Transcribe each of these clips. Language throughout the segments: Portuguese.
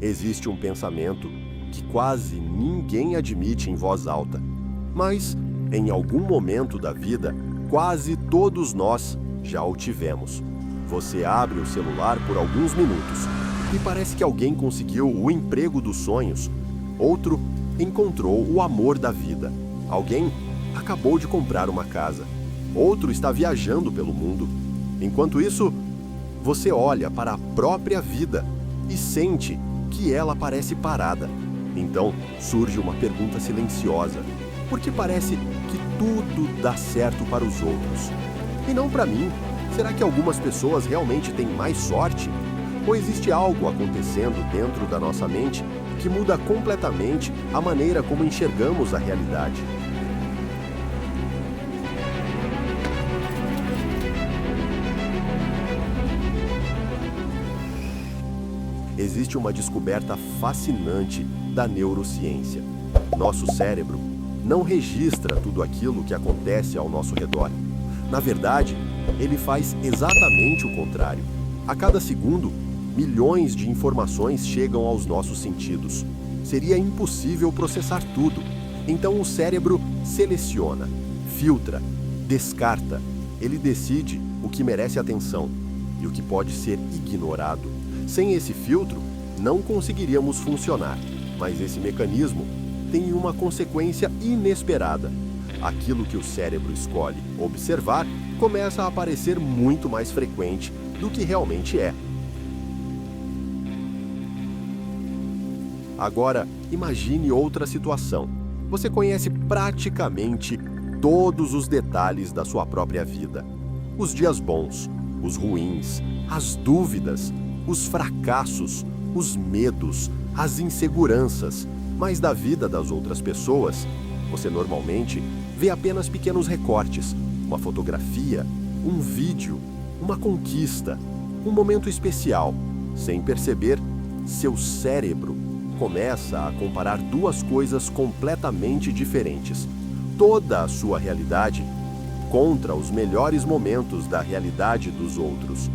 Existe um pensamento que quase ninguém admite em voz alta, mas, em algum momento da vida, quase todos nós já o tivemos. Você abre o celular por alguns minutos e parece que alguém conseguiu o emprego dos sonhos, outro encontrou o amor da vida, alguém acabou de comprar uma casa, outro está viajando pelo mundo. Enquanto isso, você olha para a própria vida e sente que ela parece parada. Então surge uma pergunta silenciosa: por que parece que tudo dá certo para os outros e não para mim? Será que algumas pessoas realmente têm mais sorte? Ou existe algo acontecendo dentro da nossa mente que muda completamente a maneira como enxergamos a realidade? Existe uma descoberta fascinante da neurociência. Nosso cérebro não registra tudo aquilo que acontece ao nosso redor. Na verdade, ele faz exatamente o contrário. A cada segundo, milhões de informações chegam aos nossos sentidos. Seria impossível processar tudo. Então o cérebro seleciona, filtra, descarta. Ele decide o que merece atenção e o que pode ser ignorado. Sem esse filtro, não conseguiríamos funcionar. Mas esse mecanismo tem uma consequência inesperada. Aquilo que o cérebro escolhe observar começa a aparecer muito mais frequente do que realmente é. Agora, imagine outra situação. Você conhece praticamente todos os detalhes da sua própria vida. Os dias bons, os ruins, as dúvidas, os fracassos, os medos, as inseguranças, mas da vida das outras pessoas, você normalmente vê apenas pequenos recortes, uma fotografia, um vídeo, uma conquista, um momento especial. Sem perceber, seu cérebro começa a comparar duas coisas completamente diferentes. Toda a sua realidade contra os melhores momentos da realidade dos outros.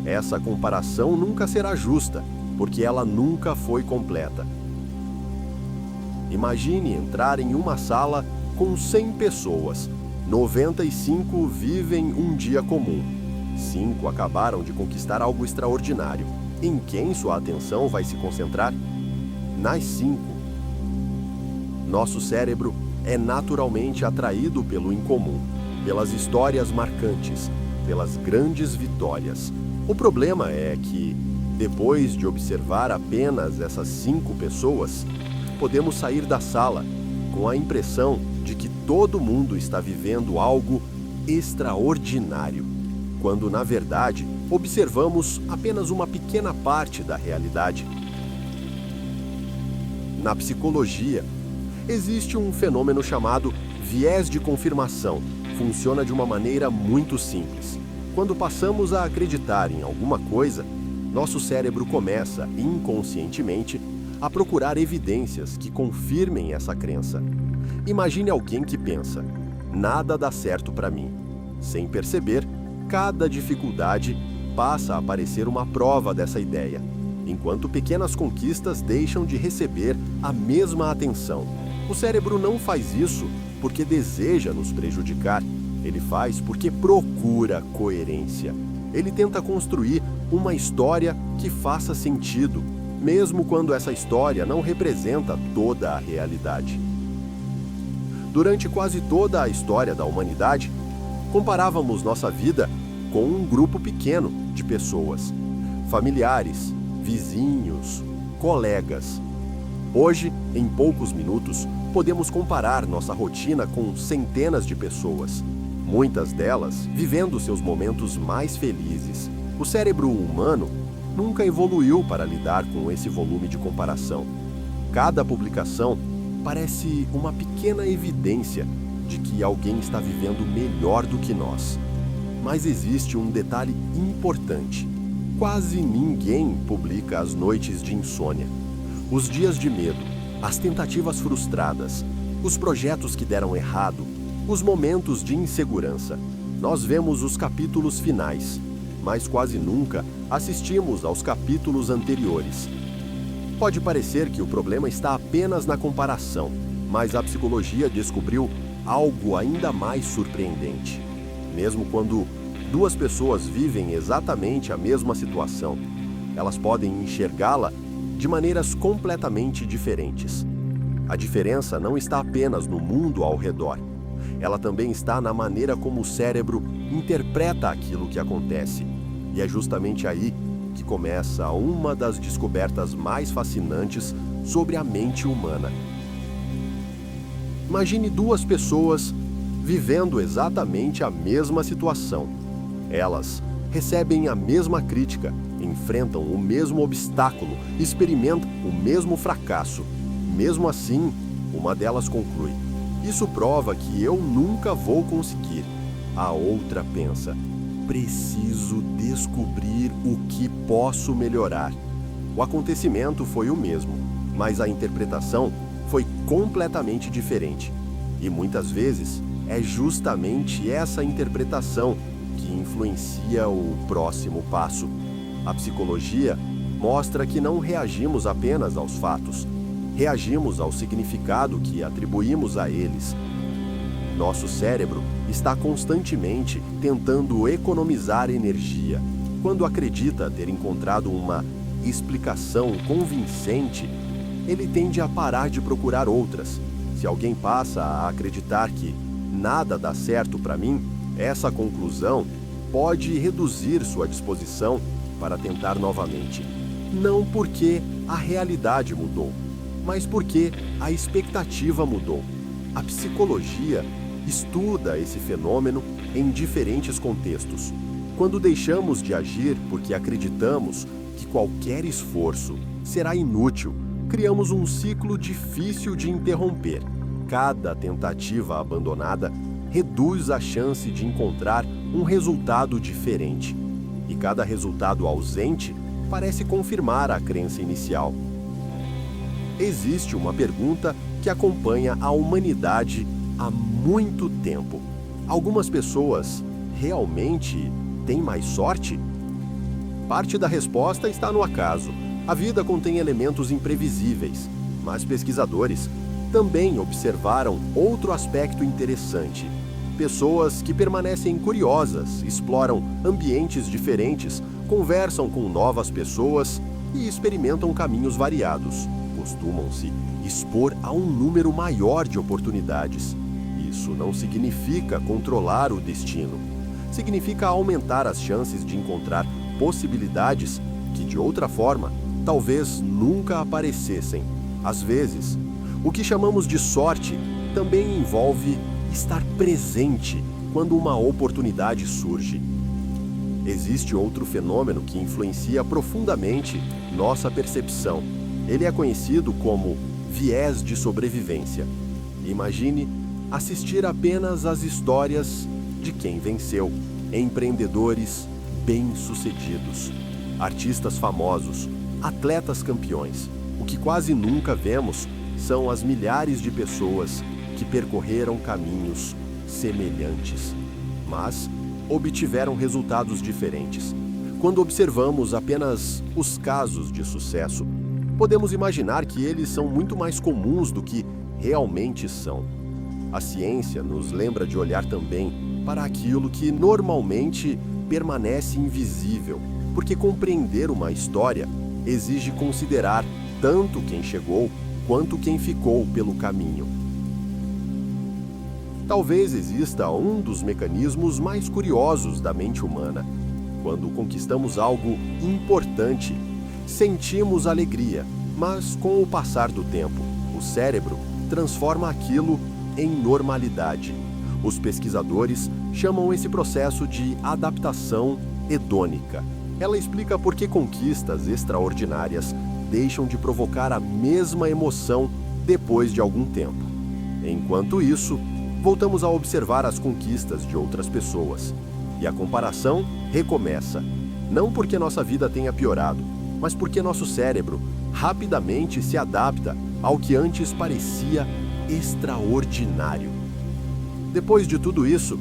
Essa comparação nunca será justa, porque ela nunca foi completa. Imagine entrar em uma sala com 100 pessoas. 95 vivem um dia comum. 5 acabaram de conquistar algo extraordinário. Em quem sua atenção vai se concentrar? Nas 5. Nosso cérebro é naturalmente atraído pelo incomum, pelas histórias marcantes, pelas grandes vitórias. O problema é que, depois de observar apenas essas 5 pessoas, podemos sair da sala com a impressão de que todo mundo está vivendo algo extraordinário, quando, na verdade, observamos apenas uma pequena parte da realidade. Na psicologia, existe um fenômeno chamado viés de confirmação. Funciona de uma maneira muito simples. Quando passamos a acreditar em alguma coisa, nosso cérebro começa, inconscientemente, a procurar evidências que confirmem essa crença. Imagine alguém que pensa: nada dá certo para mim. Sem perceber, cada dificuldade passa a parecer uma prova dessa ideia, enquanto pequenas conquistas deixam de receber a mesma atenção. O cérebro não faz isso porque deseja nos prejudicar. Ele faz porque procura coerência. Ele tenta construir uma história que faça sentido, mesmo quando essa história não representa toda a realidade. Durante quase toda a história da humanidade, comparávamos nossa vida com um grupo pequeno de pessoas, familiares, vizinhos, colegas. Hoje, em poucos minutos, podemos comparar nossa rotina com centenas de pessoas, muitas delas vivendo seus momentos mais felizes. O cérebro humano nunca evoluiu para lidar com esse volume de comparação. Cada publicação parece uma pequena evidência de que alguém está vivendo melhor do que nós. Mas existe um detalhe importante. Quase ninguém publica as noites de insônia, os dias de medo, as tentativas frustradas, os projetos que deram errado, os momentos de insegurança. Nós vemos os capítulos finais, mas quase nunca assistimos aos capítulos anteriores. Pode parecer que o problema está apenas na comparação, mas a psicologia descobriu algo ainda mais surpreendente. Mesmo quando duas pessoas vivem exatamente a mesma situação, elas podem enxergá-la de maneiras completamente diferentes. A diferença não está apenas no mundo ao redor. Ela também está na maneira como o cérebro interpreta aquilo que acontece. E é justamente aí que começa uma das descobertas mais fascinantes sobre a mente humana. Imagine duas pessoas vivendo exatamente a mesma situação. Elas recebem a mesma crítica, enfrentam o mesmo obstáculo, experimentam o mesmo fracasso. Mesmo assim, uma delas conclui: "Isso prova que eu nunca vou conseguir." A outra pensa: "Preciso descobrir o que posso melhorar." O acontecimento foi o mesmo, mas a interpretação foi completamente diferente. E muitas vezes é justamente essa interpretação que influencia o próximo passo. A psicologia mostra que não reagimos apenas aos fatos, reagimos ao significado que atribuímos a eles. Nosso cérebro está constantemente tentando economizar energia. Quando acredita ter encontrado uma explicação convincente, ele tende a parar de procurar outras. Se alguém passa a acreditar que nada dá certo para mim, essa conclusão pode reduzir sua disposição para tentar novamente. Não porque a realidade mudou, mas porque a expectativa mudou. A psicologia estuda esse fenômeno em diferentes contextos. Quando deixamos de agir porque acreditamos que qualquer esforço será inútil, criamos um ciclo difícil de interromper. Cada tentativa abandonada reduz a chance de encontrar um resultado diferente. E cada resultado ausente parece confirmar a crença inicial. Existe uma pergunta que acompanha a humanidade há muito tempo. Algumas pessoas realmente têm mais sorte? Parte da resposta está no acaso. A vida contém elementos imprevisíveis, mas pesquisadores também observaram outro aspecto interessante. Pessoas que permanecem curiosas, exploram ambientes diferentes, conversam com novas pessoas e experimentam caminhos variados. Costumam-se expor a um número maior de oportunidades. Isso não significa controlar o destino. Significa aumentar as chances de encontrar possibilidades que, de outra forma, talvez nunca aparecessem. Às vezes, o que chamamos de sorte também envolve estar presente quando uma oportunidade surge. Existe outro fenômeno que influencia profundamente nossa percepção. Ele é conhecido como viés de sobrevivência. Imagine assistir apenas às histórias de quem venceu, empreendedores bem-sucedidos, artistas famosos, atletas campeões. O que quase nunca vemos são as milhares de pessoas que percorreram caminhos semelhantes, mas obtiveram resultados diferentes. Quando observamos apenas os casos de sucesso, podemos imaginar que eles são muito mais comuns do que realmente são. A ciência nos lembra de olhar também para aquilo que normalmente permanece invisível, porque compreender uma história exige considerar tanto quem chegou quanto quem ficou pelo caminho. Talvez exista um dos mecanismos mais curiosos da mente humana. Quando conquistamos algo importante, sentimos alegria, mas com o passar do tempo, o cérebro transforma aquilo em normalidade. Os pesquisadores chamam esse processo de adaptação hedônica. Ela explica por que conquistas extraordinárias deixam de provocar a mesma emoção depois de algum tempo. Enquanto isso, voltamos a observar as conquistas de outras pessoas. E a comparação recomeça. Não porque nossa vida tenha piorado, mas porque nosso cérebro rapidamente se adapta ao que antes parecia extraordinário. Depois de tudo isso,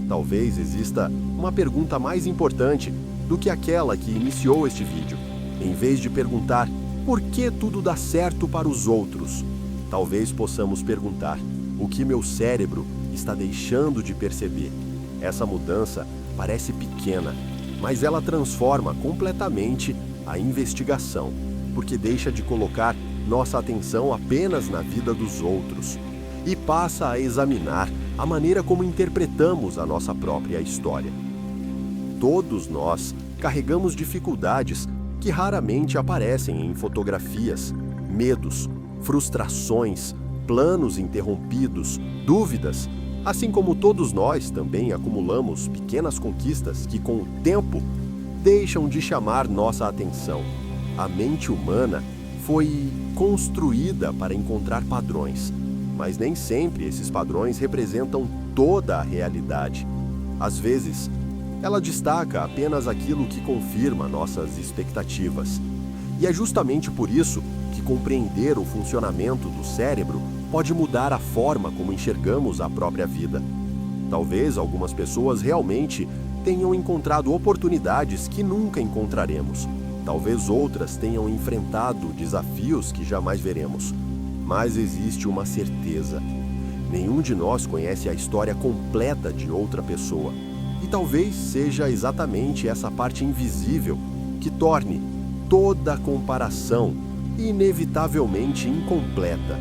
talvez exista uma pergunta mais importante do que aquela que iniciou este vídeo. Em vez de perguntar Por que tudo dá certo para os outros? Talvez possamos perguntar: o que meu cérebro está deixando de perceber? Essa mudança parece pequena, mas ela transforma completamente a investigação, porque deixa de colocar nossa atenção apenas na vida dos outros e passa a examinar a maneira como interpretamos a nossa própria história. Todos nós carregamos dificuldades que raramente aparecem em fotografias, medos, frustrações, planos interrompidos, dúvidas, assim como todos nós também acumulamos pequenas conquistas que, com o tempo, deixam de chamar nossa atenção. A mente humana foi construída para encontrar padrões, mas nem sempre esses padrões representam toda a realidade. Às vezes, ela destaca apenas aquilo que confirma nossas expectativas. E é justamente por isso que compreender o funcionamento do cérebro pode mudar a forma como enxergamos a própria vida. Talvez algumas pessoas realmente tenham encontrado oportunidades que nunca encontraremos. Talvez outras tenham enfrentado desafios que jamais veremos. Mas existe uma certeza: nenhum de nós conhece a história completa de outra pessoa. E talvez seja exatamente essa parte invisível que torne toda a comparação inevitavelmente incompleta.